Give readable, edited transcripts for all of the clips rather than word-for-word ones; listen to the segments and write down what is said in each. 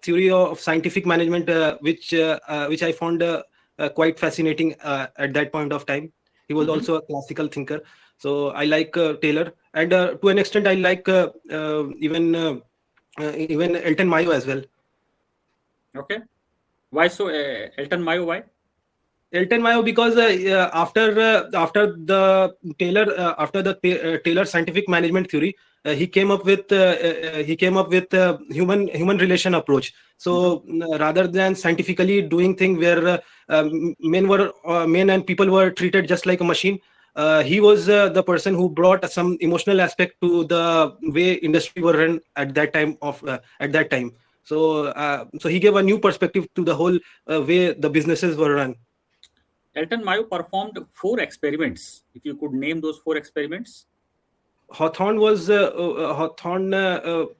theory of scientific management, which I found quite fascinating at that point of time. He was also a classical thinker, so I like Taylor, and to an extent I like even Elton Mayo as well. Okay, why so? Elton Mayo, why? Elton Mayo, because after the Taylor scientific management theory, he came up with human relation approach. So rather than scientifically doing thing where men and people were treated just like a machine, he was the person who brought some emotional aspect to the way industry were run at that time. So he gave a new perspective to the whole way the businesses were run. Elton Mayo performed 4 experiments. If you could name those 4 experiments. Hawthorne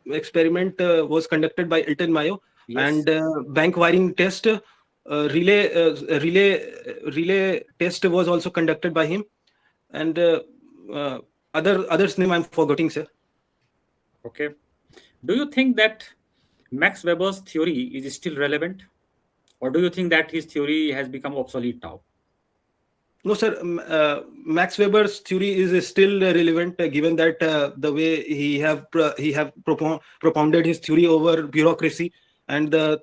experiment was conducted by Elton Mayo, Yes. and bank wiring test, relay test was also conducted by him, and others name I'm forgetting, sir. Okay. Do you think that Max Weber's theory is still relevant, or do you think that his theory has become obsolete now? No, sir. Max Weber's theory is still relevant, given that the way he have propounded his theory over bureaucracy, and the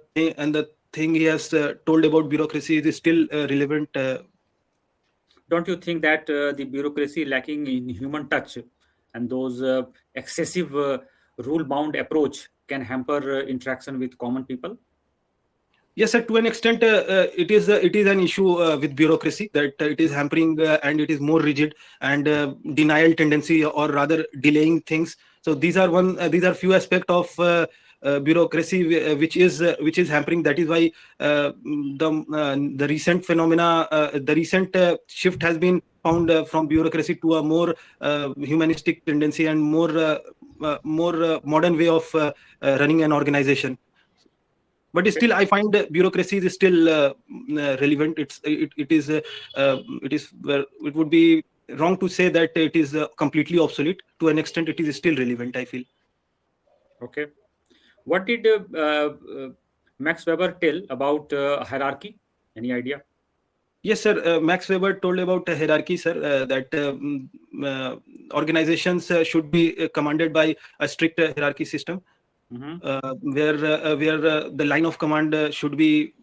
thing he has told about bureaucracy is still relevant. Don't you think that the bureaucracy lacking in human touch and those excessive rule-bound approach can hamper interaction with common people? Yes, sir. To an extent, it is an issue with bureaucracy, that it is hampering and it is more rigid and denial tendency, or rather delaying things. So these are few aspects of bureaucracy which is hampering. That is why the recent phenomena, the recent shift has been found from bureaucracy to a more humanistic tendency and more modern way of running an organization. But still, I find bureaucracy is still relevant. It would be wrong to say that it is completely obsolete. To an extent, it is still relevant, I feel. Okay. What did Max Weber tell about hierarchy? Any idea? Yes, sir. Max Weber told about hierarchy, sir, that organizations should be commanded by a strict hierarchy system. Where the line of command should be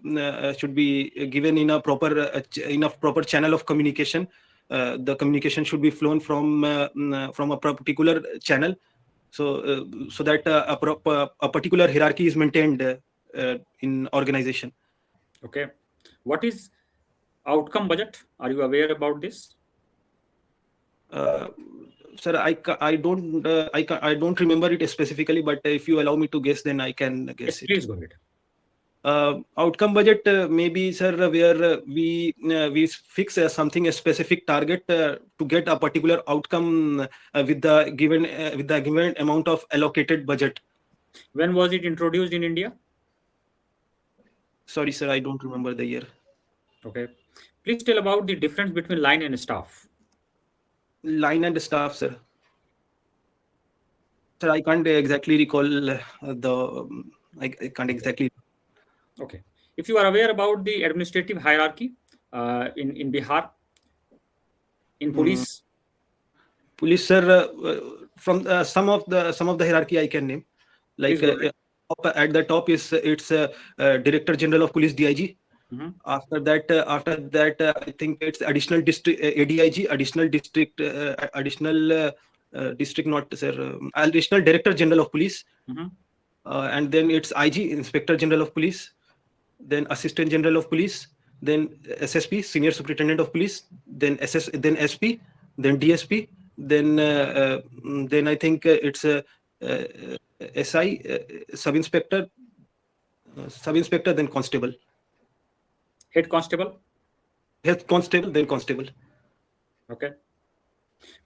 given in a proper channel of communication. The communication should be flown from a particular channel, so that a particular hierarchy is maintained in organization. Okay. What is outcome budget? Are you aware about this? Sir, I don't remember it specifically, but if you allow me to guess, then I can guess Yes, it. please go ahead. Outcome budget, maybe, sir, where we fix something, a specific target to get a particular outcome with the given amount of allocated budget. When was it introduced in India? Sorry, sir, I don't remember the year. Okay. Please tell about the difference between line and staff. Line and staff, sir. Sir, I can't exactly recall I can't exactly. Okay. If you are aware about the administrative hierarchy in Bihar, in police. Police, sir, from some of the hierarchy I can name, like at the top is it's Director General of Police, DIG. After that, I think it's additional district ADIG, additional district not, sir, additional Director General of Police, and then it's IG, Inspector General of Police, then Assistant General of Police, then SSP, Senior Superintendent of Police, then then SP, then DSP, then I think it's SI, Sub Inspector, then Constable. Head Constable? Head Constable, then Constable. Okay.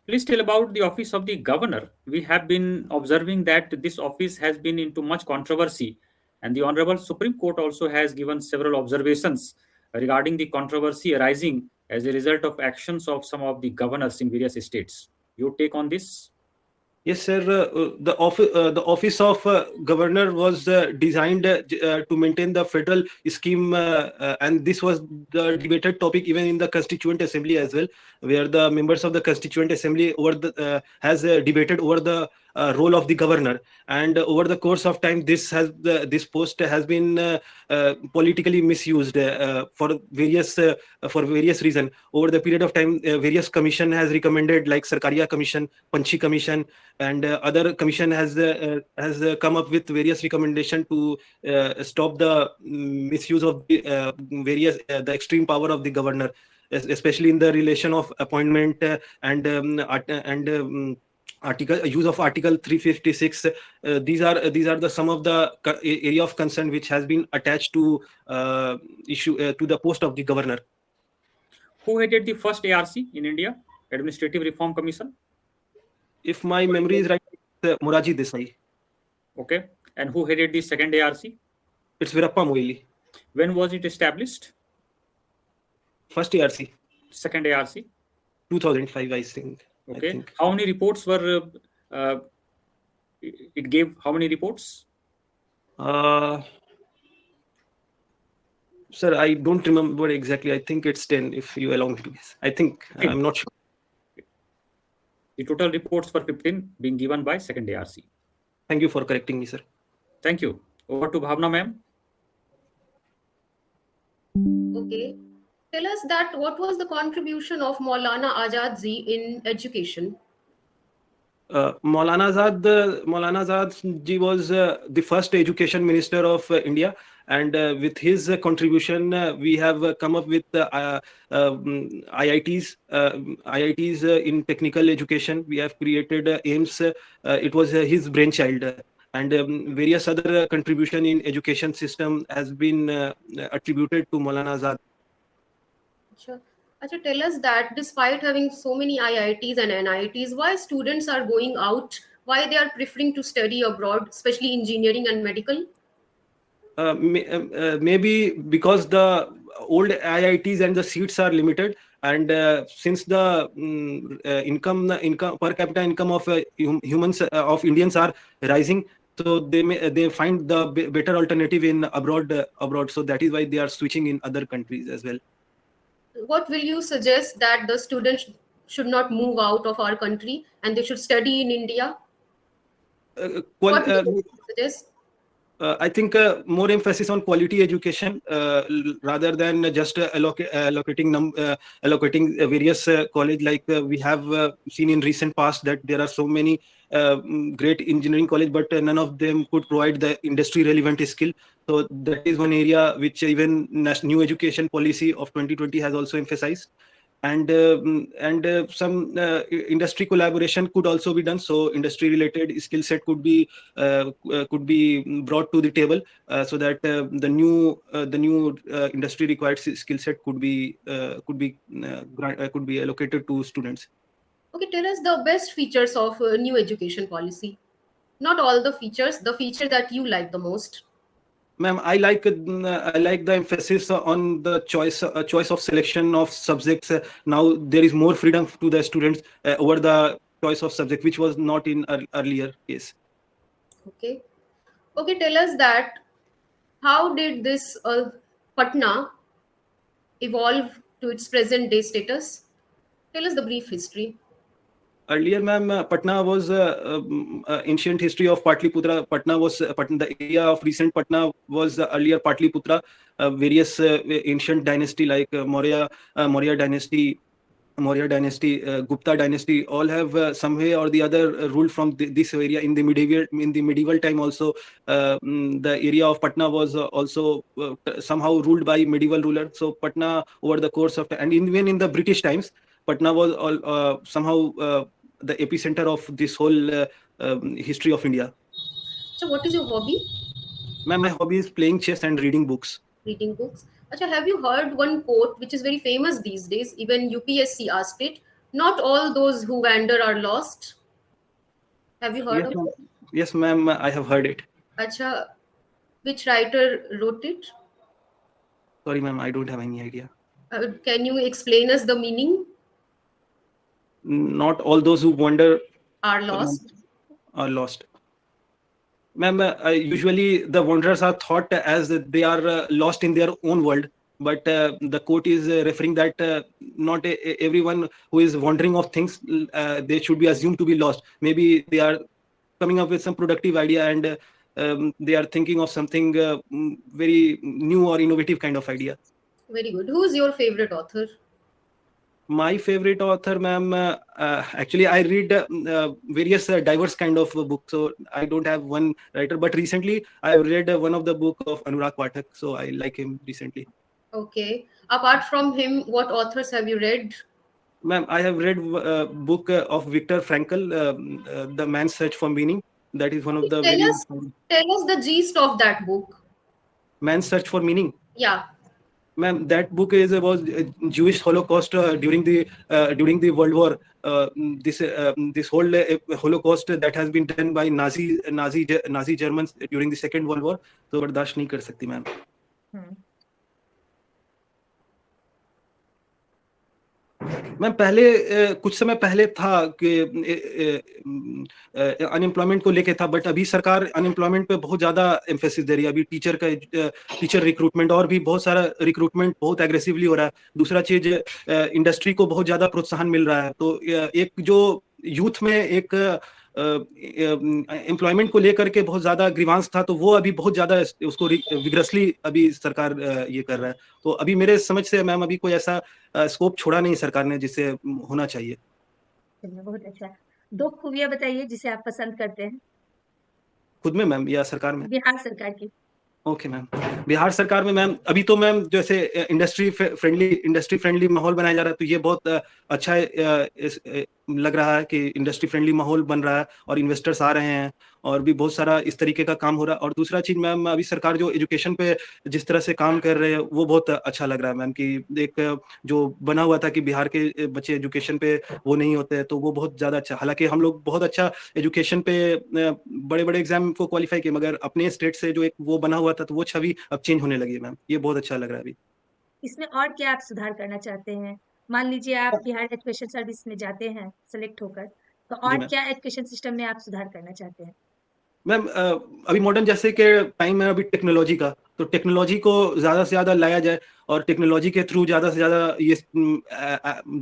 Please tell about the office of the governor. We have been observing that this office has been into much controversy, and the Honorable Supreme Court also has given several observations regarding the controversy arising as a result of actions of some of the governors in various states. Your take on this? Yes, sir. The office of governor was designed to maintain the federal scheme, and this was the debated topic even in the Constituent Assembly as well, where the members of the Constituent Assembly over the has debated over the role of the governor. And over the course of time, this post has been politically misused for various reasons. Over the period of time, various commission has recommended, like Sarkaria Commission, Panchi Commission, and other commission has come up with various recommendation to stop the misuse of the various the extreme power of the governor, especially in the relation of appointment and article use of article 356. These are the some of the area of concern which has been attached to issue to the post of the governor. Who headed the first ARC in India, Administrative Reform Commission? If my memory is right, it's Moraji Desai. Okay. And who headed the second ARC? It's Virappa Moili. When was it established? First ARC. Second ARC? 2005, I think. Okay. I think. How many reports were it gave? How many reports? Sir, I don't remember exactly. I think it's 10, if you allow me to guess. I think, I'm not sure. The total reports were 15 being given by second ARC. Thank you for correcting me, sir. Thank you. Over to Bhavna, ma'am. Okay. Tell us that what was the contribution of Maulana Azad Ji in education? Maulana Azad ji was the first education minister of India, and with his contribution, we have come up with IITs, in technical education. We have created AIMS. It was his brainchild, and various other contribution in education system has been attributed to Maulana Azad. Sure. Acha, tell us that despite having so many IITs and NITs, why students are going out, why they are preferring to study abroad, especially engineering and medical? Maybe because the old IITs and the seats are limited, and since the income per capita income of humans of Indians are rising, so they find the better alternative in abroad. So that is why they are switching in other countries as well. What will you suggest that the students should not move out of our country and they should study in India? What will you suggest? I think more emphasis on quality education rather than just allocating various college, like we have seen in recent past that there are so many great engineering college, but none of them could provide the industry relevant skill. So that is one area which even new education policy of 2020 has also emphasized. And some industry collaboration could also be done. So industry related skill set could be brought to the table, so that the new industry required skill set could be allocated to students. Okay, tell us the best features of new education policy. Not all the features, the feature that you like the most. Ma'am, I like the emphasis on the choice of selection of subjects. Now there is more freedom to the students over the choice of subject, which was not in earlier case. Okay, tell us that how did this Patna evolve to its present day status? Tell us the brief history. Earlier, ma'am, Patna was ancient history of Patliputra. Patna was the area of recent Patna was earlier Patliputra. Various ancient dynasty like Maurya dynasty, Gupta dynasty, all have some way or the other ruled from this area in the medieval time. Also, the area of Patna was also somehow ruled by medieval ruler. So Patna over the course of and even in the British times, Patna was somehow the epicenter of this whole history of India. So, what is your hobby? Ma'am, my hobby is playing chess and reading books. Reading books. Achha, have you heard one quote which is very famous these days? Even UPSC asked it. Not all those who wander are lost. Have you heard of it? Yes, ma'am, I have heard it. Achha, which writer wrote it? Sorry, ma'am, I don't have any idea. Can you explain us the meaning? Not all those who wander Are lost. or lost. Ma'am, usually the wanderers are thought as they are lost in their own world, but the quote is referring that not everyone who is wandering of things, they should be assumed to be lost. Maybe they are coming up with some productive idea, and they are thinking of something very new or innovative kind of idea. Very good. Who is your favorite author? My favorite author, ma'am, actually I read various diverse kind of books, so I don't have one writer, but recently I read one of the book of Anurag Pathak, so I like him recently. Okay. Apart from him, what authors have you read? Ma'am, I have read a book of Viktor Frankl, The Man's Search for Meaning. That is one of the very... Tell us the gist of that book. Man's Search for Meaning? Yeah. Ma'am, that book is about Jewish Holocaust during the World War. This whole Holocaust that has been done by Nazi Germans during the Second World War. So बर्दाश्त नहीं कर सकती ma'am. Ma'am पहले कुछ समय पहले था कि अनएम्प्लॉयमेंट को लेके था, बट अभी सरकार अनएम्प्लॉयमेंट पे बहुत ज्यादा एम्फेसिस दे रही है. अभी टीचर रिक्रूटमेंट और भी बहुत सारा रिक्रूटमेंट बहुत एग्रेसिवली हो रहा है. दूसरा चीज इंडस्ट्री को बहुत ज्यादा प्रोत्साहन मिल रहा है. तो एक जो यूथ में एक एम्प्लॉयमेंट को लेकर के बहुत ज्यादा ग्रीवांस था, तो वो अभी बहुत ज्यादा उसको विग्रसली अभी सरकार ये कर रहा है. तो अभी मेरे समझ से मैम अभी कोई ऐसा स्कोप छोड़ा नहीं सरकार ने जिससे होना चाहिए. बहुत अच्छा. 2 खूबियां बताइए जिसे आप पसंद करते हैं. खुद में मैम या सरकार में? बिहार सरकार की. Okay ma'am. बिहार सरकार में मैम अभी तो मैम जैसे इंडस्ट्री फ्रेंडली माहौल बनाया जा रहा है, तो ये बहुत अच्छा लग रहा है कि इंडस्ट्री फ्रेंडली माहौल बन रहा है और इन्वेस्टर्स आ रहे हैं और भी बहुत सारा इस तरीके का काम हो रहा है. और दूसरा चीज मैम अभी सरकार जो एजुकेशन पे जिस तरह से काम कर रहे हैं वो बहुत अच्छा लग रहा है मैम. कि एक जो बना हुआ था कि बिहार के बच्चे एजुकेशन पे वो नहीं होते, तो वो बहुत ज्यादा अच्छा. हालांकि हम लोग बहुत अच्छा एजुकेशन पे बड़े बड़े एग्जाम को क्वालिफाई किए, मगर अपने स्टेट से जो एक वो बना हुआ था तो वो छवि अब चेंज होने लगी है मैम. ये बहुत अच्छा लग रहा है अभी. इसमें और क्या आप सुधार करना चाहते हैं? मान लीजिए आप बिहार एजुकेशन सर्विस में जाते हैं सेलेक्ट होकर, तो और क्या एजुकेशन सिस्टम में आप सुधार करना चाहते हैं? मैम अभी मॉडर्न जैसे के टाइम में अभी टेक्नोलॉजी का, तो टेक्नोलॉजी को ज्यादा से ज्यादा लाया जाए और टेक्नोलॉजी के थ्रू ज्यादा से ज्यादा ये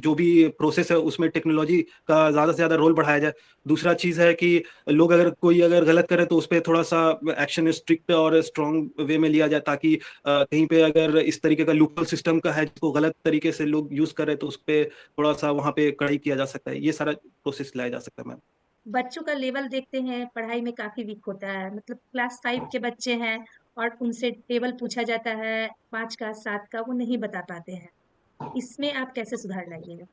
जो भी प्रोसेस है उसमें टेक्नोलॉजी का ज्यादा से ज्यादा रोल बढ़ाया जाए. दूसरा चीज है कि लोग कोई अगर गलत करे तो उस पर थोड़ा सा एक्शन स्ट्रिक्ट और स्ट्रॉन्ग वे में लिया जाए, ताकि कहीं पे अगर इस तरीके का लूपहोल सिस्टम का है जिसको गलत तरीके से लोग यूज करे तो उस पर थोड़ा सा वहाँ पे कड़ाई किया जा सकता है. ये सारा प्रोसेस लाया जा सकता है मैम. बच्चों का लेवल देखते हैं पढ़ाई में काफी वीक होता है, मतलब क्लास 5 के बच्चे हैं और उनसे टेबल पूछा जाता है 5 का 7 का, वो नहीं बता पाते हैं. इसमें आप कैसे सुधार लाइएगा?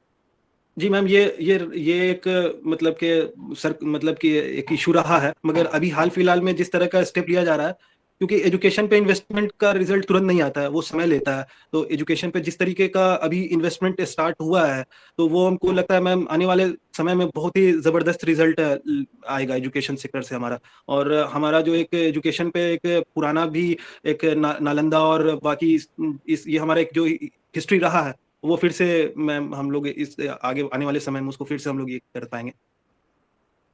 जी मैम, ये एक मतलब कि एक इशू रहा है, मगर अभी हाल फिलहाल में जिस तरह का स्टेप लिया जा रहा है, क्योंकि एजुकेशन पे इन्वेस्टमेंट का रिजल्ट तुरंत नहीं आता है, वो समय लेता है. तो एजुकेशन पे जिस तरीके का अभी इन्वेस्टमेंट स्टार्ट हुआ है, तो वो हमको लगता है मैम आने वाले समय में बहुत ही जबरदस्त रिजल्ट आएगा एजुकेशन सेक्टर से हमारा. और हमारा जो एक एजुकेशन पे एक पुराना भी एक नालंदा और बाकी ये हमारा एक जो हिस्ट्री रहा है, वो फिर से मैम हम लोग इस आगे आने वाले समय में उसको फिर से हम लोग ये कर पाएंगे.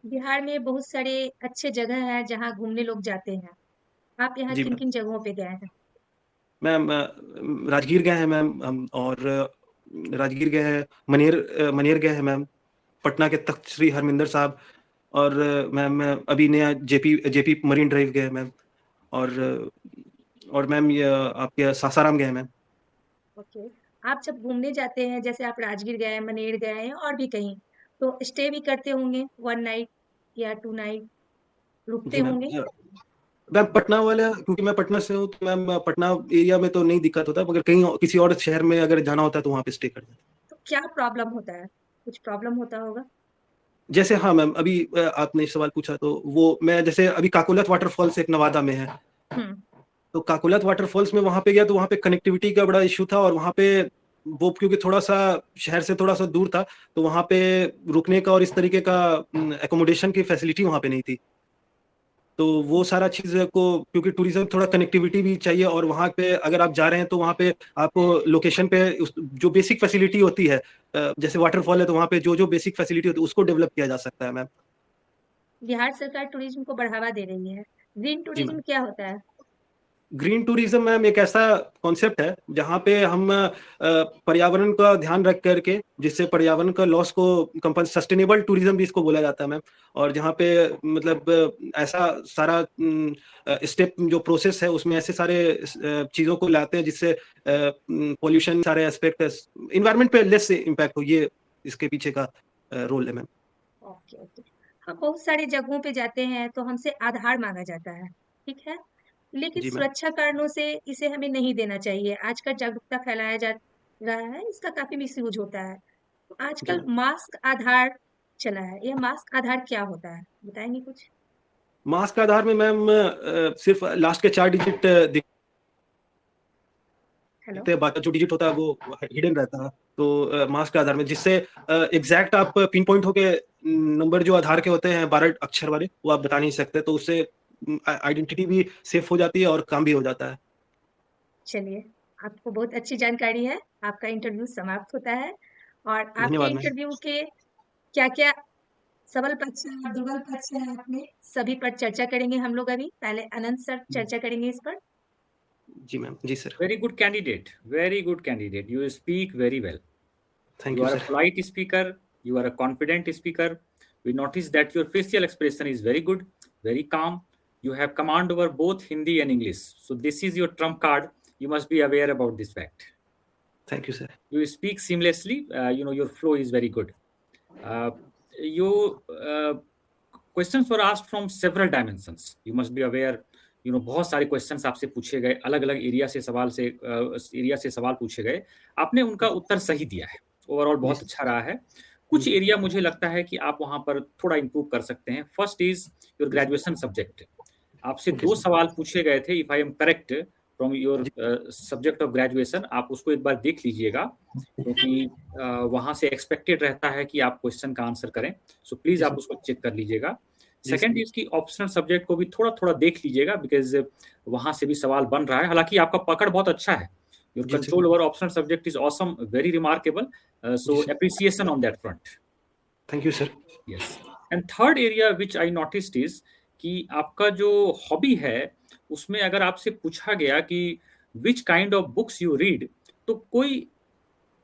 बिहार में बहुत सारे अच्छे जगह हैं जहाँ घूमने लोग जाते हैं. आप यहाँ जी किन मैम. किन जगहों पे गए हैं? मैम राजगीर गए हैं मैम हम, और राजगीर गए हैं, मनेर गए हैं मैम, पटना के तख्त श्री हरमिंदर साहब, और मैम अभी नया जेपी मरीन ड्राइव गए मैम, और मैम ये आपके सासाराम गए मैम. ओके. आप जब घूमने जाते हैं, जैसे आप राजगीर गए हैं, मनेर गए हैं और भी कहीं, तो स्टे भी करते होंगे 1 नाइट या 2 नाइट रुकते जी मैम. होंगे? मैम पटना वाला, क्योंकि मैं पटना से हूँ, तो मैम पटना एरिया में तो नहीं दिक्कत होता, मगर कहीं किसी और शहर में अगर जाना होता है तो वहाँ पे स्टे कर जाते. तो क्या प्रॉब्लम होता है? कुछ प्रॉब्लम होता होगा? जैसे हाँ मैम, अभी आपने सवाल पूछा तो वो मैं जैसे अभी काकोलत वाटरफॉल्स एक नवादा में है, तो काकोलत वाटरफॉल्स में वहां पे गया, तो वहां पे कनेक्टिविटी का बड़ा इशू था, और वहां पे वो क्योंकि थोड़ा सा शहर से थोड़ा सा दूर था, तो वहां पे रुकने का और इस तरीके का एकोमोडेशन की फैसिलिटी वहां पे नहीं थी. तो वो सारा चीज को, क्योंकि टूरिज्म थोड़ा कनेक्टिविटी भी चाहिए, और वहां पे अगर आप जा रहे हैं तो वहां पे आपको लोकेशन पे जो बेसिक फैसिलिटी होती है, जैसे वाटरफॉल है तो वहां पे जो बेसिक फैसिलिटी होती है उसको डेवलप किया जा सकता है मैम. बिहार सरकार टूरिज्म को बढ़ावा दे रही है। ग्रीन जी टूरिज्म मैम। क्या होता है? ग्रीन टूरिज्म मैम एक ऐसा कॉन्सेप्ट है जहाँ पे हम पर्यावरण का ध्यान रख करके, जिससे पर्यावरण का लॉस को सस्टेनेबल टूरिज्म भी इसको बोला जाता है मैम। और जहाँ पे मतलब ऐसा सारा स्टेप जो प्रोसेस है उसमें ऐसे सारे चीजों को लाते हैं जिससे पोल्यूशन सारे एस्पेक्ट इन्वायरमेंट पे लेस इम्पैक्ट हो, ये इसके पीछे का रोल है मैम। Okay, okay. हम बहुत सारी जगहों पे जाते हैं तो हमसे आधार माँगा जाता है, ठीक है? लेकिन जी मैम। सुरक्षा कारणों से इसे हमें नहीं देना चाहिए। आजकल जागरूकता फैलाया जा रहा है, इसका काफ़ी मिसयूज़ होता है। तो जी आजकल मैम। मास्क आधार चला है, यह मास्क आधार क्या होता है? बताएँगे कुछ? मास के आधार में मैम सिर्फ लास्ट के 4 डिजिट हेलो? दिखते हैं, बाकी जो डिजिट होता है वो हिडन रहता है। तो मास के आधार में जिससे एग्जैक्ट आप पिन पॉइंट होके नंबर जो आधार के होते हैं 12 अक्षर वाले, वो आप बता नहीं सकते, तो उससे आइडेंटिटी भी सेफ हो जाती है और काम भी हो जाता है। चलिए, आपको बहुत अच्छी जानकारी है। आपका इंटरव्यू समाप्त होता है और आपके धन्यवाद मैम। इंटरव्यू के क्या-क्या सबल पक्ष हैं, दुर्बल पक्ष हैं आपने, सभी पर चर्चा करेंगे हम लोग अभी। पहले अनंत सर चर्चा करेंगे इस पर। जी ma'am. Ji sir. Very good candidate. Very good candidate. You speak very well. Thank You you are a sir. polite speaker. You are a confident speaker. We notice that your facial expression is very good, very calm. You have command over both Hindi and English. So this is your trump card. You must be aware about this fact. Thank you sir. You speak seamlessly. Your flow is very good. You questions were asked from several dimensions. You must be aware. बहुत सारे questions आपसे पूछे गए, अलग अलग area से सवाल पूछे गए। आपने उनका उत्तर सही दिया है। ओवरऑल बहुत अच्छा रहा है। कुछ एरिया मुझे लगता है कि आप वहां पर थोड़ा इंप्रूव कर सकते हैं। First is your graduation subject. आपसे ओके 2 सर। सवाल पूछे गए थे, if I am correct, from your जी। Subject of graduation. आप उसको एक बार देख लीजिएगा, क्योंकि वहां से एक्सपेक्टेड रहता है कि आप क्वेश्चन का आंसर करें। सो प्लीज जी आप सर। उसको चेक कर लीजिएगा। जी सर। सेकंड इज की ऑप्शनल सब्जेक्ट को भी थोड़ा थोड़ा देख लीजिएगा, बिकॉज वहां से भी सवाल बन रहा है। हालांकि आपका पकड़ बहुत अच्छा है। योर जी sir. Control over optional subject is awesome, very remarkable. जी so sir. Appreciation on that front. Thank you sir. Yes. And third area which I noticed is कि आपका जो हॉबी है, उसमें अगर आपसे पूछा गया कि which kind of books you read, तो कोई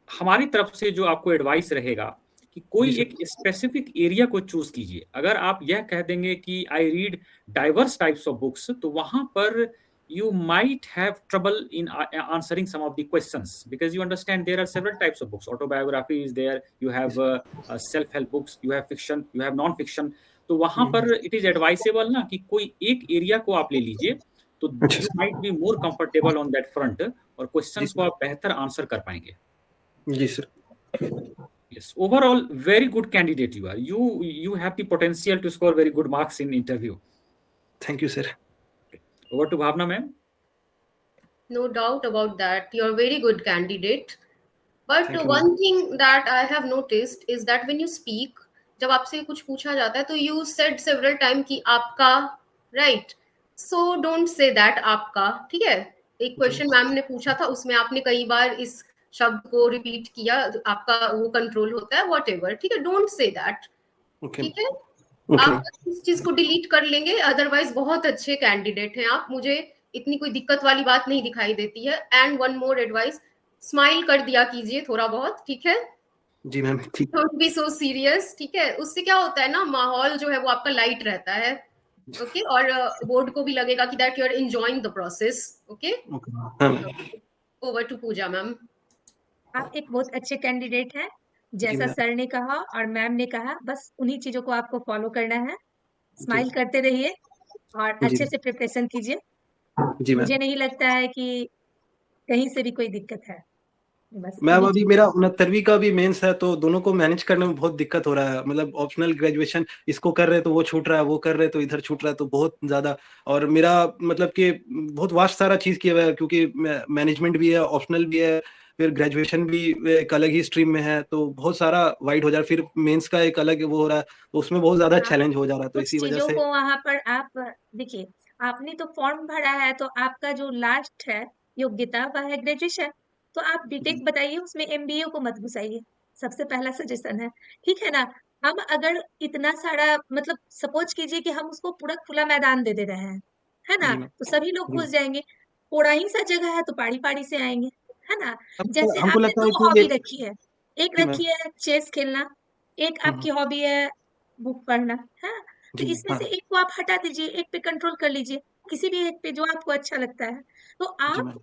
हमारी तरफ से जो आपको एडवाइस रहेगा कि जी कोई सर। एक स्पेसिफिक एरिया को चूज कीजिए। अगर आप यह कह देंगे कि I read diverse types of books, तो वहां पर you might have trouble in answering some of the questions, because you understand there are several types of books. Autobiography is there, you have self-help books, you have fiction, you have non-fiction. तो वहां पर it is advisable ना कि कोई एक area को आप ले लीजिए, तो अच्छा you sir. might be more comfortable on that front, और जी क्वेश्चंस को सर। आप बेहतर आंसर कर पाएंगे। जी sir. Yes, overall very good candidate you are. You have the potential to score very good marks in interview. Thank you sir. Over to Bhavna ma'am. No doubt about that. You're a very good candidate. But thank you ma'am. one thing that I have noticed is that when you speak, जब आपसे कुछ पूछा जाता है तो you said several time कि आपका, right? So don't say that आपका, ठीक है? एक क्वेश्चन मैम ने पूछा था, उसमें आपने कई बार इस शब्द को रिपीट किया, आपका वो कंट्रोल होता है, whatever, ठीक है? Don't say that, okay. ठीक है? ओके। आप इस चीज को डिलीट कर लेंगे, अदरवाइज बहुत अच्छे कैंडिडेट हैं आप, मुझे इतनी कोई दिक्कत वाली बात नहीं दिखाई देती है। And one more advice, smile कर दिया कीजिए थोड़ा बहुत, ठीक है? जी मैम। ठीक। डोंट बी सो सीरियस, ठीक है? उससे क्या होता है ना, माहौल जो है वो आपका लाइट रहता है, ओके? और बोर्ड को भी लगेगा कि that you are enjoying the process, okay? Okay हाँ। Over to Pooja ma'am. आप एक बहुत अच्छे कैंडिडेट हैं। जी जैसा मैम। सर ने कहा और मैम ने कहा, बस उन्हीं चीज़ों को आपको फ़ॉलो करना है। जी। स्माइल करते रहिए और जी अच्छे से प्रिपरेशन कीजिए। जी मैम। मुझे नहीं लगता है कि कहीं से भी कोई दिक्कत है। बस मैम इन्हीं अभी चीज़ों मेरा 69वीं का भी मेंस है, तो दोनों को मैनेज करने में बहुत दिक्कत हो रहा है। मतलब ऑप्शनल ग्रेजुएशन इसको कर रहे तो वो छूट रहा है, वो कर रहे तो इधर छूट रहा है, तो बहुत ज्यादा। और मेरा मतलब कि बहुत वास्ट सारा चीज किया हुआ है, क्योंकि मैनेजमेंट भी है, ऑप्शनल भी है, फिर ग्रेजुएशन भी एक अलग ही स्ट्रीम में है, तो बहुत सारा वाइड हो जा रहा है। फिर मेंस का एक अलग वो हो रहा है, तो उसमें बहुत ज्यादा आप चैलेंज हो जा रहा है, तो कुछ इसी वजह चीज़ों से। को वहाँ पर आप देखिए, आपने तो फॉर्म भरा है, तो आपका जो लास्ट है योग्यता वह है ग्रेजुएशन। तो आप जी। बीटेक बताइए, उसमें एमबीए को मत घुसाइए। सबसे पहला सजेशन है, ठीक है ना? हम अगर इतना सारा मतलब सपोज कीजिए कि हम उसको पूरा खुला मैदान दे रहे हैं, है ना, जी मैम। तो सभी लोग जी घुस जाएंगे। थोड़ा ही सा जगह है तो पाड़ी पाड़ी से आएंगे, है ना। हमको जैसे हमको आपने लगता है 2 कि हॉबी ये रखी है, एक जी मैम। रखी है चेस खेलना, एक हम्म, आपकी हॉबी है बुक पढ़ना, है। तो जी मैम। इसमें हाँ से एक को आप हटा दीजिए, एक पे कंट्रोल कर लीजिए, किसी भी एक पे जो आपको अच्छा लगता है। तो जी आप मैम।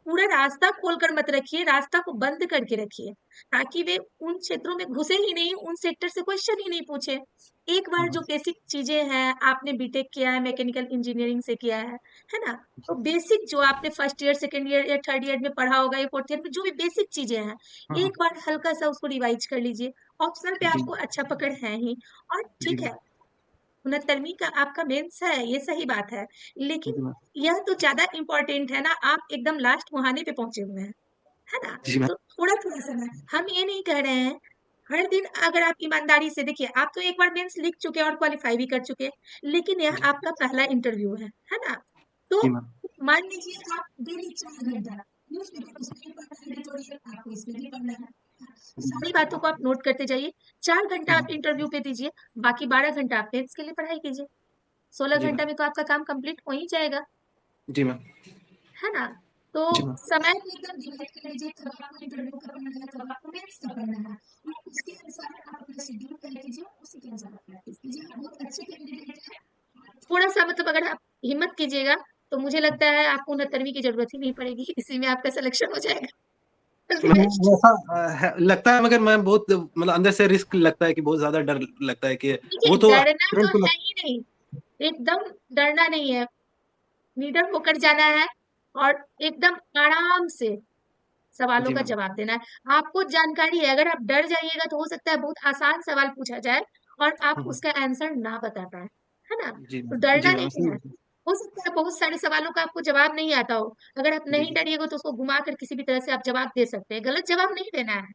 पूरा रास्ता खोलकर मत रखिए, रास्ता को बंद करके रखिए, ताकि वे उन क्षेत्रों में घुसे ही नहीं, उन सेक्टर से क्वेश्चन ही नहीं पूछे। एक बार जो बेसिक चीजें हैं, आपने बीटेक किया है, मैकेनिकल इंजीनियरिंग से किया है ना, तो बेसिक जो आपने फर्स्ट ईयर, सेकंड ईयर या थर्ड ईयर में पढ़ा होगा या फोर्थ ईयर में, जो भी बेसिक चीजें हैं, हाँ एक बार हल्का सा उसको रिवाइज कर लीजिए। ऑप्शनल पे जी आपको अच्छा पकड़ है ही, और जी ठीक मैम। है, 69वीं का आपका मेंस है, ये सही बात है, लेकिन जी मैम। यह तो ज्यादा इम्पोर्टेंट है ना, आप एकदम लास्ट मुहाने पे पहुंचे हुए हैं, है ना। जी मैम। तो थोड़ा-थोड़ा समय, हम ये नहीं कह रहे हैं, हर दिन अगर आप ईमानदारी से देखिए, आप तो एक बार मेंस लिख चुके हैं और क्वालीफाई भी कर चुके हैं, लेकिन यह जी आपका पहला इंटरव्यू है ना? तो जी मैम। मान लीजिए आप डेली 4 घंटा न्यूज़पेपर को इसमें भी पढ़ना है, एडिटोरियल आपको इसमें भी पढ़ना है। सारी बातों को आप नोट करते जाइए, 4 घंटा आप इंटरव्यू पे दीजिए, बाकी 12 घंटा आप मेंस के लिए पढ़ाई कीजिए। 16 जी घंटा मैम। में तो आपका काम कंप्लीट हो ही जाएगा, जी मैम। है ना? तो जी मैम। समय को एकदम डिवाइड कर लीजिए, कब आपको इंटरव्यू का पढ़ना है, कब आपको मेंस का पढ़ना है, और उसके अनुसार आप अपना शेड्यूल तय कीजिए, उसी के अनुसार आप प्रैक्टिस कीजिए। आप बहुत अच्छे कैंडिडेट हैं। थोड़ा-सा मतलब अगर आप हिम्मत कीजिएगा, तो मुझे लगता है आपको 69वीं की ज़रूरत ही नहीं पड़ेगी, इसी में आपका सिलेक्शन हो जाएगा। All the ma'am best. वैसा लगता है, मगर मैं बहुत मतलब अंदर से रिस्क लगता है कि बहुत ज्यादा डर लगता है कि देखिए, वो तो डरना तो तुरंत है ही नहीं, एकदम डरना नहीं है, निडर होकर जाना है और एकदम आराम से सवालों जी का मैम। जवाब देना है। आपको जानकारी है, अगर आप डर जाइएगा तो हो सकता है बहुत आसान सवाल पूछा जाए और आप हम्म, उसका आंसर ना बता पाएँ, है ना? जी तो मैम। जी डरना मैम, नहीं सही है। बात है। हो सकता है बहुत सारे सवालों का आपको जवाब नहीं आता हो, अगर आप जी नहीं जी। डरिएगा तो उसको घुमा कर किसी भी तरह से आप जवाब दे सकते हैं। गलत जवाब नहीं देना है,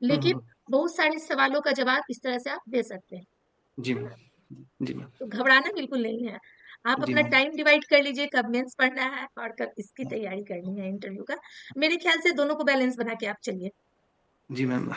लेकिन हम्म, बहुत सारे सवालों का जवाब इस तरह से आप दे सकते हैं, जी है मैम। ना? जी मैम। तो घबराना बिल्कुल नहीं है। आप जी अपना मैम। टाइम डिवाइड कर लीजिए, कब मेंस पढ़ना है और कब इसकी तैयारी करनी है इंटरव्यू का। मेरे ख्याल से दोनों को बैलेंस बना के आप चलिए। जी मैम।